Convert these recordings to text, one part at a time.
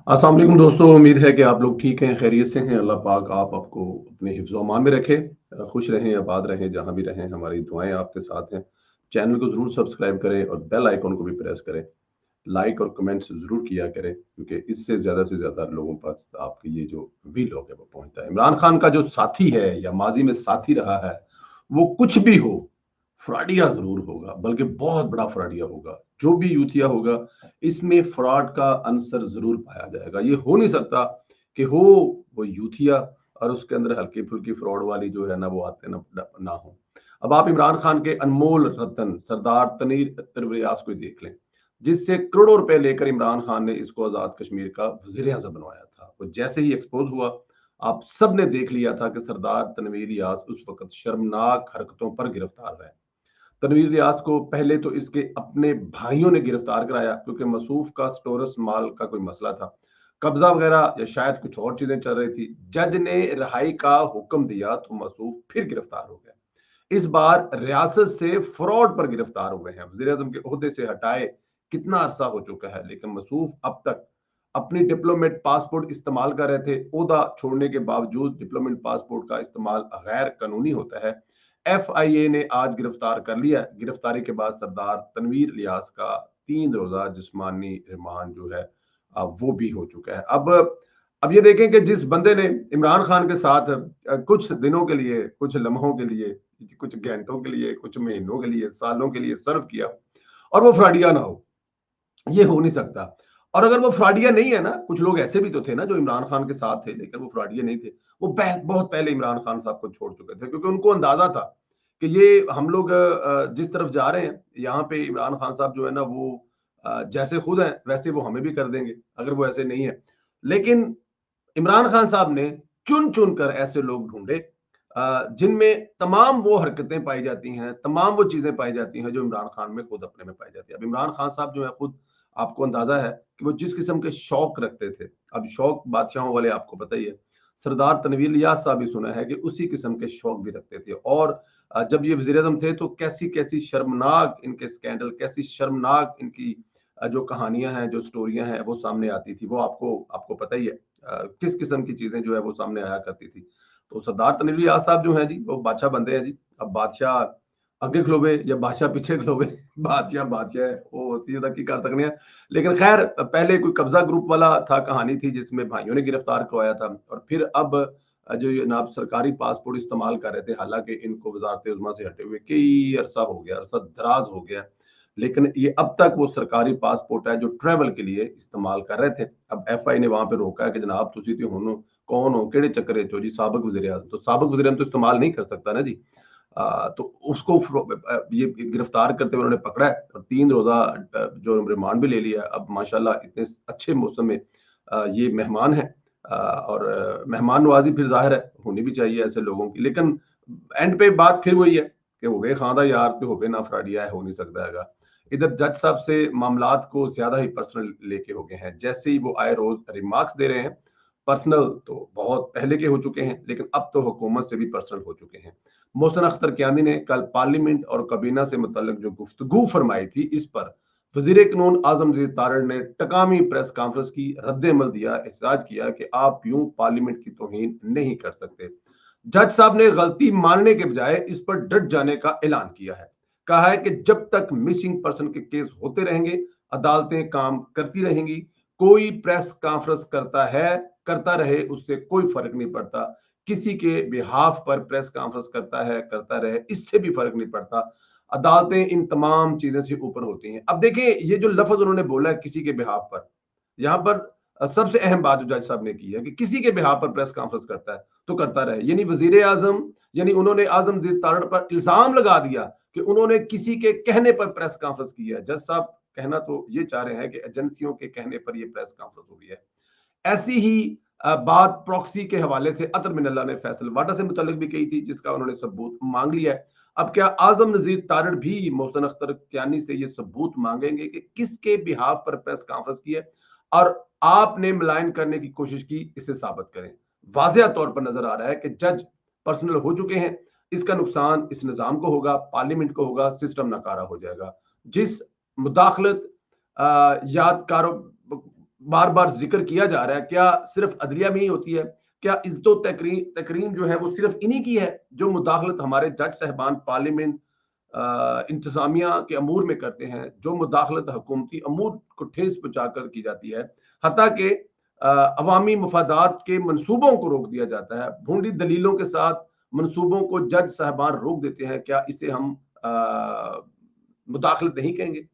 अस्सलाम वालेकुम दोस्तों, उम्मीद है कि आप लोग ठीक हैं, खैरियत से हैं। अल्लाह पाक आप आपको अपने हिफ्ज़-ओ-अमान में रखे। खुश रहें, आबाद रहें, जहाँ भी रहें, हमारी दुआएँ आपके साथ हैं। चैनल को ज़रूर सब्सक्राइब करें और बेल आइकन को भी प्रेस करें। लाइक और कमेंट्स ज़रूर किया करें, क्योंकि इससे ज़्यादा से ज़्यादा लोगों के पास आपके ये जो व्लॉग है, वो पहुँचता है। इमरान खान का जो साथी है या माज़ी में साथी रहा है, वो कुछ भी हो, फ्रॉडिया ज़रूर होगा, बल्कि बहुत बड़ा फ्रॉडिया होगा। जो भी यूथिया होगा, इसमें फ्रॉड का अंसर ज़रूर पाया जाएगा। ये हो नहीं सकता कि हो वो यूथिया और उसके अंदर हल्की-फुल्की फ्रॉड वाली जो है ना, वो आते ना हो। अब आप इमरान खान के अनमोल रतन सरदार तनवीर रियाज को ही देख लें, जिससे करोड़ों रुपए लेकर इमरान खान ने इसको आज़ाद कश्मीर का वज़ीर-ए-आज़म बनवाया था। वो जैसे ही एक्सपोज़ हुआ, आप सबने देख लिया था कि सरदार तनवीर रियाज उस वक़्त शर्मनाक हरकतों पर गिरफ्तार है। तनवीर रियाज को पहले तो इसके अपने भाइयों ने गिरफ्तार कराया, क्योंकि मसूफ का स्टोरस माल का कोई मसला था, कब्जा वगैरह या शायद कुछ और चीजें चल रही थी। जज ने रिहाई का हुक्म दिया तो मसूफ फिर गिरफ्तार हो गया। इस बार रियासत से फ्रॉड पर गिरफ्तार हुए हैं, वजीर आजम के ओहदे से हटाए कितना अरसा हो चुका है, लेकिन मसूफ अब तक अपनी डिप्लोमेट पासपोर्ट इस्तेमाल कर रहे थे। ओहदा छोड़ने के बावजूद डिप्लोमेट पासपोर्ट का इस्तेमाल गैर कानूनी होता है। एफआईए ने आज गिरफ्तार कर लिया। गिरफ्तारी के बाद सरदार तनवीर लियास का 3 रोजा जिस्मानी रिमांड जो है वो भी हो चुका है। अब ये देखें कि जिस बंदे ने इमरान खान के साथ कुछ दिनों के लिए, कुछ लम्हों के लिए, कुछ घंटों के लिए, कुछ महीनों के लिए, सालों के लिए सर्व किया, और वो फ्रॉडिया ना हो, ये हो नहीं सकता। और अगर वो फ्रॉडिया नहीं है ना, कुछ लोग ऐसे भी तो थे ना जो इमरान खान के साथ थे, लेकिन वो फ्रॉडिया नहीं थे। वो बहुत पहले इमरान खान साहब को छोड़ चुके थे, क्योंकि उनको अंदाजा था कि ये हम लोग जिस तरफ जा रहे हैं, यहाँ पे इमरान खान साहब जो है ना, वो जैसे खुद हैं वैसे वो हमें भी कर देंगे अगर वो ऐसे नहीं है। लेकिन इमरान खान साहब ने चुन चुन कर ऐसे लोग ढूंढे जिनमें तमाम वो हरकतें पाई जाती हैं, तमाम वो चीजें पाई जाती हैं जो इमरान खान में खुद अपने में पाई जाती है। अब इमरान खान साहब जो है खुद, आपको अंदाजा है कि वो जिस किस्म के शौक रखते थे। अब शौक बादशाहों वाले आपको पता ही है। सरदार तनवीर लियाज साहब भी सुना है कि उसी किस्म के शौक भी रखते थे। और जब ये वजीर आजम थे तो कैसी कैसी शर्मनाक इनके स्कैंडल, कैसी शर्मनाक इनकी जो कहानियां हैं, जो स्टोरियां हैं, वो सामने आती थी। वो आपको आपको पता ही है किस किस्म की चीजें जो है वो सामने आया करती थी। तो सरदार तनवीर लियाज साहब जो है जी, वो बादशाह बनते हैं जी। अब बादशाह अगे खलोवे या बादशाह पीछे खलोवे, बादशाह बादशाह है, वो सीधा की कर सकते हैं। लेकिन खैर, पहले कोई कब्जा ग्रुप वाला था, कहानी थी जिसमें भाइयों ने गिरफ्तार करवाया था, और फिर अब जो ये जनाब सरकारी पासपोर्ट इस्तेमाल कर रहे थे, हालांकि इनको वजारत उज़्मा से हटे हुए कई अरसा हो गया, अरसा दराज हो गया, लेकिन ये अब तक वो सरकारी पासपोर्ट है जो ट्रैवल के लिए इस्तेमाल कर रहे थे। अब एफआई ने वहां पे रोका है कि जनाब तुसी ते हुन कौन हो, केड़े चक्कर चो जी, साबिक वजीर आजम, तो साबिक वजीर आजम तो इस्तेमाल नहीं कर सकता ना जी। तो उसको ये गिरफ्तार करते हुए उन्होंने पकड़ा है और 3 रोजा जो रिमांड भी ले लिया। अब माशाल्लाह इतने अच्छे मौसम में ये मेहमान है, और मेहमान नवाजी फिर जाहिर है होनी भी चाहिए ऐसे लोगों की। लेकिन एंड पे बात फिर वही है कि होवे खादा यार तो होवे ना फ्राडिया है, हो नहीं सकता है। इधर जज साहब से मामलात को ज्यादा ही पर्सनल लेके हो गए हैं। जैसे ही वो आए रोज रिमार्क्स दे रहे हैं, पर्सनल तो बहुत पहले के हो चुके हैं, लेकिन अब तो हुकूमत से भी पर्सनल हो चुके हैं। मोहसिन अख्तर कियानी ने कल पार्लियामेंट और काबीना से मुतल्लिक जो गुफ्तगू फरमाई थी, इस पर वजीर कानून आजम तारड़ ने टकामी प्रेस कॉन्फ्रेंस की रद्द अमल दिया, एहतजाज किया कि आप यूं पार्लियामेंट की तौहीन नहीं कर सकते। जज साहब ने गलती मानने के बजाय इस पर डट जाने का ऐलान किया है। कहा है कि जब तक मिसिंग पर्सन के केस होते रहेंगे, अदालतें काम करती रहेंगी। कोई प्रेस कॉन्फ्रेंस करता रहे, उससे कोई फर्क नहीं पड़ता। किसी के बिहाफ पर प्रेस कॉन्फ्रेंस करता रहे, इससे भी फर्क नहीं पड़ता। अदालतें इन तमाम चीजों से ऊपर होती हैं। अब देखिए, ये जो लफ्ज उन्होंने बोला है किसी के बिहाफ पर, यहाँ पर सबसे अहम बात जो जज साहब ने की है कि किसी के बिहाफ पर प्रेस कॉन्फ्रेंस करता है तो करता रहे। यानी वजीर आजम, यानी उन्होंने आजम तारड़ पर इल्जाम लगा दिया कि उन्होंने किसी के कहने पर प्रेस कॉन्फ्रेंस की है। जज साहब कहना तो ये चाह रहे हैं कि एजेंसियों के कहने पर यह प्रेस कॉन्फ्रेंस हुई है। ऐसी ही बात प्रॉक्सी के हवाले से अतर मिनल्ला ने फैसल वाडा से मुतल्लिक भी कही थी, जिसका उन्होंने सबूत मांग लिया है। अब क्या आजम नजीर तारड़ भी मोहसिन अख्तर कियानी से ये सबूत मांगेंगे कि किसके बिहाफ पर प्रेस कॉन्फ्रेंस की है और आपने मिलान करने की कोशिश की, इसे साबित करें। वाजिया तौर पर नजर आ रहा है कि जज पर्सनल हो चुके हैं। इसका नुकसान इस निजाम को होगा, पार्लियामेंट को होगा, सिस्टम नकारा हो जाएगा। जिस मुदाखलत याद कारो बार बार जिक्र किया जा रहा है, क्या सिर्फ अदलिया में ही होती है? क्या इज्जतो तकरीम जो है वो सिर्फ इन्हीं की है जो मुदाखलत हमारे जज साहबान पार्लियामेंट इंतजामिया के अमूर में करते हैं, जो मुदाखलत हुकूमती अमूर को ठेस पहुंचाकर की जाती है, हत्ता के अवामी मफादात के मंसूबों को रोक दिया जाता है, भूडी दलीलों के साथ मंसूबों को जज साहबान रोक देते हैं, क्या इसे हम मुदाखलत नहीं कहेंगे?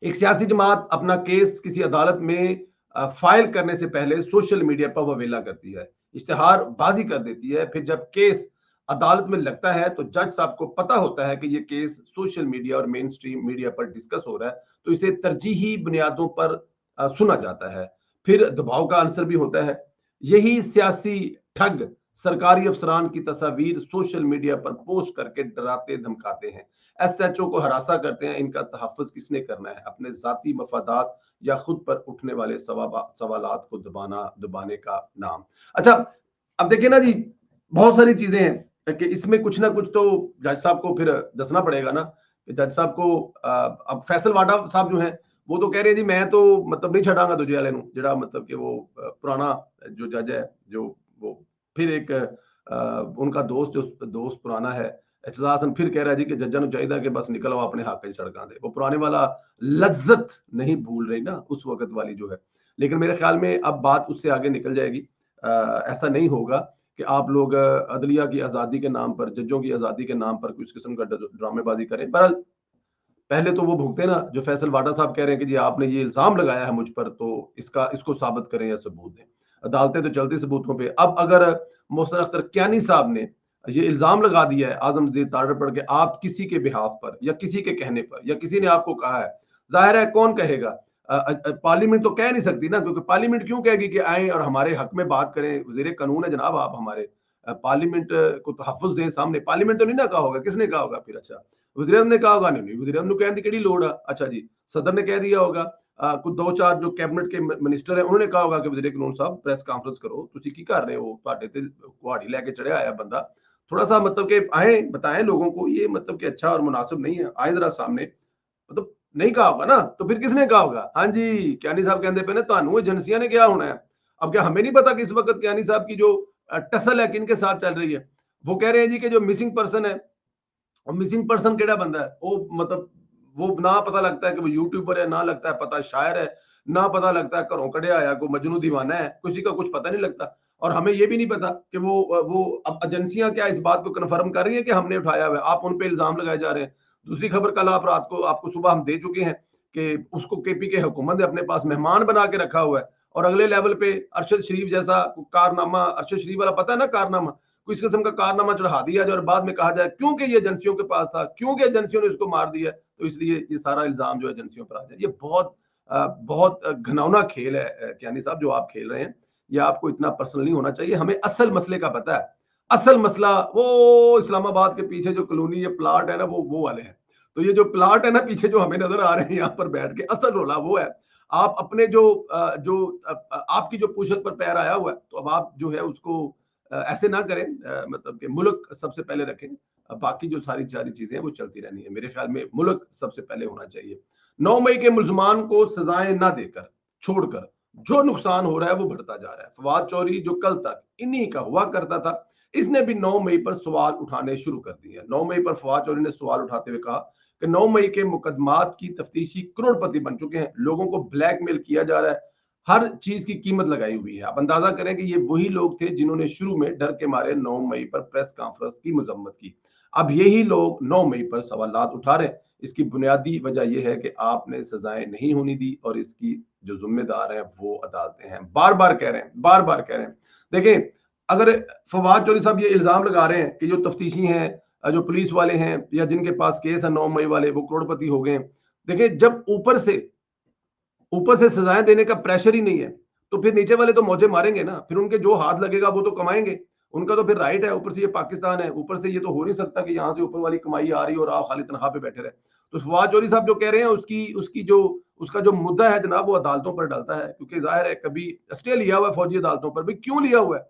एक सियासी जमात अपना केस किसी अदालत में फाइल करने से पहले सोशल मीडिया पर ववेला करती है, इश्तिहार बाजी कर देती है, फिर जब केस अदालत में लगता है तो जज साहब को पता होता है कि ये केस सोशल मीडिया और मेन स्ट्रीम मीडिया पर डिस्कस हो रहा है, तो इसे तरजीही बुनियादों पर सुना जाता है। फिर दबाव का आंसर भी होता है। यही सियासी ठग सरकारी अफसरान की तस्वीर सोशल मीडिया पर पोस्ट करके डराते धमकाते हैं, एसएचओ को हरासा करते हैं। इनका तहफ़्फ़ुज़ किसने करना है? अपने ज़ाती मफादात या खुद पर उठने वाले सवालात को दबाने का नाम। अच्छा, अब देखिए ना जी, बहुत सारी चीज़ें हैं कि इसमें कुछ ना कुछ तो जज साहब को फिर दसना पड़ेगा ना, कि जज साहब को अब फैसल वाडा साहब जो हैं, वो तो कह रहे हैं जी मैं तो मतलब नहीं छड़ांगा दूजे वाले नूं, जिहड़ा मतलब कि वो पुराना जो जज है, जो वो फिर एक उनका दोस्त पुराना है, एहतजाज हसन फिर कह रहा है जी कि जज्जां नूं चाहिदा कि बस निकल आओ अपने हक च सड़कां दे। वो पुराने वाला लज्जत नहीं भूल रही ना, उस वक़्त वाली जो है। लेकिन मेरे ख्याल में अब बात उससे आगे निकल जाएगी। ऐसा नहीं होगा कि आप लोग अदलिया की आज़ादी के नाम पर, जज्जों की आज़ादी के नाम पर कुछ किस्म का ड्रामेबाज़ी करें। बहरहाल पहले तो वो भुगते ना, जो फैसल वाडा साहब कह रहे हैं कि जी आपने ये इल्ज़ाम लगाया है मुझ पर, तो इसको साबित करें या सबूत दें। अदालतें तो चलती सबूतों पे। अब अगर मोहसिन अख्तर कियानी साहब ने ये इल्ज़ाम लगा दिया है आज़म नज़ीर तारड़ पर कि आप किसी के बिहाफ पर या किसी के कहने पर या किसी ने आपको कहा है, ज़ाहिर है कौन कहेगा? पार्लियामेंट तो कह नहीं सकती ना, क्योंकि पार्लियामेंट क्यों कहेगी कि आएँ और हमारे हक में बात करें? वज़ीर कानून है जनाब आप हमारे। पार्लियामेंट को तहफ़्फ़ुज़ दें सामने। पार्लियामेंट तो नहीं ना कहा होगा, किसने कहा होगा फिर? अच्छा, वज़ीर-ए-आज़म ने कहा होगा? नहीं, नहीं, वज़ीर-ए-आज़म नूं कहण दी केड़ी लोड़ है? अच्छा जी, सदर ने कह दिया होगा। कुछ 2-4 जो कैबिनेट के मिनिस्टर हैं, उन्होंने कहा होगा कि वज़ीर कानून साहब प्रेस कॉन्फ्रेंस करो, तुसीं की कर रहे हो? तुहाडे ते कुहाड़ी लैके चढ़िया आया बंदा। थोड़ा-सा मतलब कि आएँ, बताएँ लोगों को ये मतलब कि अच्छा और मुनासिब नहीं है, आएँ ज़रा सामने। मतलब नहीं कहा होगा ना, तो फिर किसने कहा होगा? हाँ जी, कियानी साहब कहते पे ने तुहानू एजेंसियां ने क्या होना है? अब क्या हमें नहीं पता कि इस वक़्त कियानी साहब की जो टसल है किनके साथ चल रही है? वो कह रहे हैं जी कि जो मिसिंग पर्सन है, और मिसिंग पर्सन केड़ा बंदा है? वो मतलब वो ना पता लगता है कि वो यूट्यूबर है, ना लगता है पता शायर है, ना पता लगता है घरों कढ़िया आया कोई मजनू दीवाना है, किसी का कुछ पता नहीं लगता। और हमें ये भी नहीं पता कि वो अब एजेंसियां क्या इस बात को कन्फर्म कर रही है कि हमने उठाया हुआ है, आप उन पे इल्जाम लगाए जा रहे हैं। दूसरी खबर कल आप रात को आपको सुबह हम दे चुके हैं कि उसको केपी के हुकूमत ने अपने पास मेहमान बना के रखा हुआ है, और अगले लेवल पे अरशद शरीफ जैसा कारनामा, अरशद शरीफ वाला पता है ना कारनामा, कोई इस किस्म का कारनामा चढ़ा दिया जाए और बाद में कहा जाए क्योंकि ये एजेंसियों के पास था, क्योंकि एजेंसियों ने इसको मार दिया, तो इसलिए ये सारा इल्जाम जो एजेंसियों पर आ जाए। ये बहुत घिनौना खेल है कियानी साहब जो आप खेल रहे हैं। ये आपको इतना पर्सनल नहीं होना चाहिए। हमें असल मसले का पता है। असल मसला वो इस्लामाबाद के पीछे जो कॉलोनी ये प्लाट है ना, वो वाले हैं। तो ये जो प्लाट है ना पीछे जो हमें नजर आ रहे हैं यहाँ पर बैठ के, असल रोला वो है। आप अपने आपकी जो पूछत पर पैर आया हुआ है, तो अब आप जो है उसको ऐसे ना करें, मतलब कि मुल्क सबसे पहले रखें। बाकी जो सारी सारी चीजें हैं वो चलती रहनी है। मेरे ख्याल में मुल्क सबसे पहले होना चाहिए। 9 मई के मुल्जमान को सजाएं ना देकर, छोड़कर जो नुकसान हो रहा है वो बढ़ता जा रहा है। फवाद चौधरी जो कल तक इन्हीं का हुआ करता था, इसने भी 9 मई पर सवाल उठाने शुरू कर दिए। 9 मई पर फवाद चौधरी ने सवाल उठाते हुए कहा कि 9 मई के मुकदमात की तफ्तीशी करोड़पति बन चुके हैं, लोगों को ब्लैकमेल किया जा रहा है, हर चीज की कीमत लगाई हुई है। आप अंदाजा करें कि ये वही लोग थे जिन्होंने शुरू में डर के मारे 9 मई पर प्रेस कॉन्फ्रेंस की मजम्मत की। अब यही लोग 9 मई पर सवालात उठा रहे हैं। इसकी बुनियादी वजह यह है कि आपने सजाएं नहीं होनी दी, और इसकी जो जिम्मेदार है वो अदालतें हैं। बार बार कह रहे हैं, बार बार कह रहे हैं। देखें, अगर फवाद चौधरी साहब ये इल्जाम लगा रहे हैं कि जो तफ्तीशी हैं, जो पुलिस वाले हैं या जिनके पास केस है 9 मई वाले, वो करोड़पति हो गए। देखिए, जब ऊपर से सजाएं देने का प्रेशर ही नहीं है, तो फिर नीचे वाले तो मौजे मारेंगे ना, फिर उनके जो हाथ लगेगा वो तो कमाएंगे, उनका तो फिर राइट है। ऊपर से ये पाकिस्तान है, ऊपर से ये तो हो नहीं सकता कि यहाँ से ऊपर वाली कमाई आ रही है और आप खाली तनख्वाह पे बैठे रहे। तो फवाद चौधरी साहब जो कह रहे हैं उसका जो मुद्दा है जनाब, वो अदालतों पर डलता है, क्योंकि जाहिर है कभी स्टे लिया हुआ है फौजी अदालतों पर। भाई क्यों लिया हुआ है?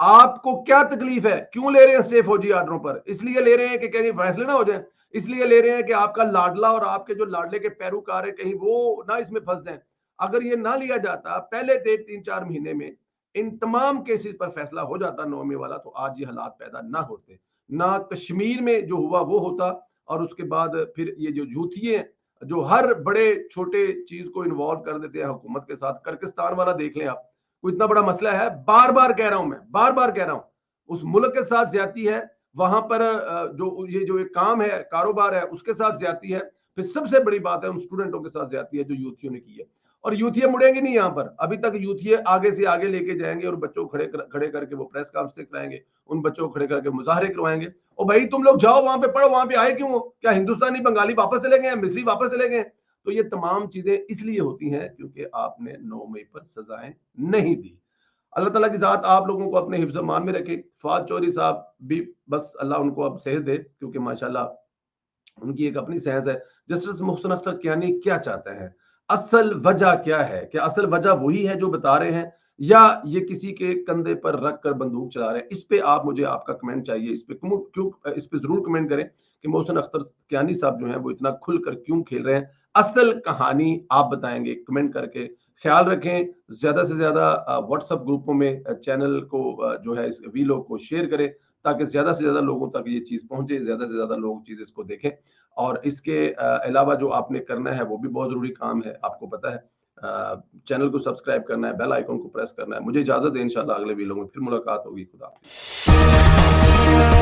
आपको क्या तकलीफ है? क्यों ले रहे हैं स्टे फौजी ऑर्डरों पर? इसलिए ले रहे हैं कि कहीं फैसले ना हो जाए, इसलिए ले रहे हैं कि आपका लाडला और आपके जो लाडले के पैरोकार है कहीं वो ना इसमें फंस जाए। अगर ये ना लिया जाता पहले 3-4 महीने में, इन तमाम केसेस पर फैसला हो जाता 9 मई वाला, तो आज ये हालात पैदा ना होते, ना कश्मीर में जो हुआ वो होता। और उसके बाद फिर ये जो यूथिये जो हर बड़े छोटे चीज को इन्वॉल्व कर देते हैं हुकूमत के साथ, कर्किस्तान वाला देख लें आप, कोई इतना बड़ा मसला है, बार बार कह रहा हूं, मैं बार बार कह रहा हूं, उस मुल्क के साथ ज्यादती है, वहां पर जो ये जो एक काम है, कारोबार है, उसके साथ ज्यादती है, फिर सबसे बड़ी बात है उन स्टूडेंटों के साथ ज्यादती है जो यूथियों ने की है। और यूथिये मुड़ेंगे नहीं यहाँ पर, अभी तक यूथिये आगे से आगे लेके जाएंगे और बच्चों को खड़े करके वो प्रेस कॉन्फ्रेंस कराएंगे, उन बच्चों को खड़े करके मुजाहरे करवाएंगे। और भाई तुम लोग जाओ वहां पे पढ़ो, वहां पे आए क्यों हो? क्या हिंदुस्तानी बंगाली वापस चले गए, मिस्री वापस चले गए? तो ये तमाम चीजें इसलिए होती हैं क्योंकि आपने 9 मई पर सजाएं नहीं दी। अल्लाह ताला की ज़ात आप लोगों को अपने हिफ्ज़ मान में रखे। फवाद चौधरी साहब भी बस अल्लाह उनको अब सेहत दे, क्योंकि माशाल्लाह उनकी एक अपनी सेंस है। जस्टिस मोहसिन अख्तर कियानी क्या चाहते हैं, असल वजह क्या है? क्या असल वजह वही है जो बता रहे हैं, या ये किसी के कंधे पर रख कर बंदूक चला रहे हैं? इस पे आप मुझे आपका कमेंट चाहिए, इस पे क्यों इस पे जरूर कमेंट करें कि मोहसिन अख्तर कियानी साहब जो हैं वो इतना खुलकर क्यों खेल रहे हैं। असल कहानी आप बताएंगे कमेंट करके। ख्याल रखें, ज्यादा से ज्यादा व्हाट्सएप ग्रुपों में चैनल को जो है इस वीलॉग को शेयर करें, ताकि ज्यादा से ज्यादा लोगों तक ये चीज पहुंचे, ज्यादा से ज्यादा लोग चीज इसको देखें। और इसके अलावा जो आपने करना है वो भी बहुत जरूरी काम है, आपको पता है। चैनल को सब्सक्राइब करना है, बेल आइकन को प्रेस करना है। मुझे इजाजत है, इंशाल्लाह अगले वीडियो में फिर मुलाकात होगी। खुदा हाफिज।